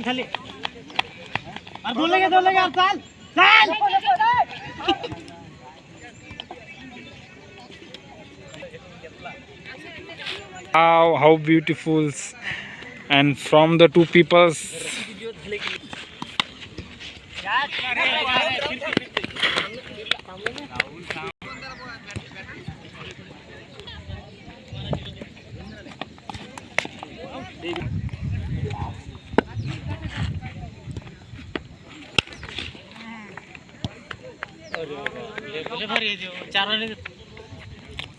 खाली दोन लगे चाल चाल how beautiful and from the two peoples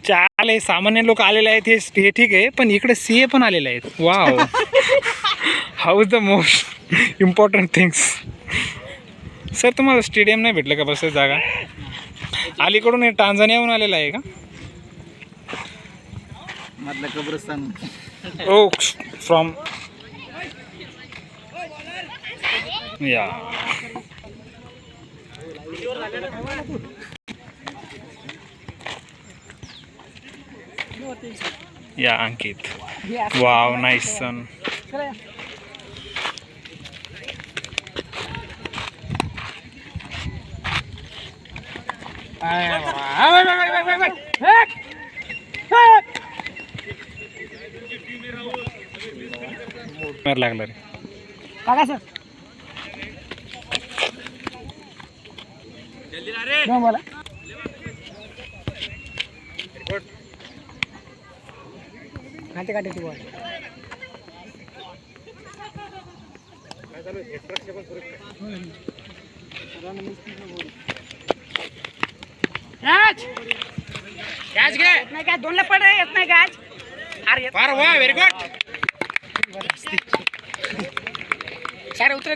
चाल सामान्य लोक आलेले आहेत हे ठीक आहे पण इकडे सीए पण आलेले आहेत wow how is the most important things sir तुम्हाला स्टेडियम नाही भेटलं का बस जागा अलीकडून हे टांझानियाहून आलेला आहे का मधलं कब्रस्तान ओ फ्रॉम या Yeah, Ankit. Wow, nice son. लागला रे काका सर जल्दी ला रे बोला खाते काटे तू बोल कॅच कॅच घे नाही काय दोनला पड रे येत नाही कॅच अरे फार वा व्हेरी गुड सर उतरे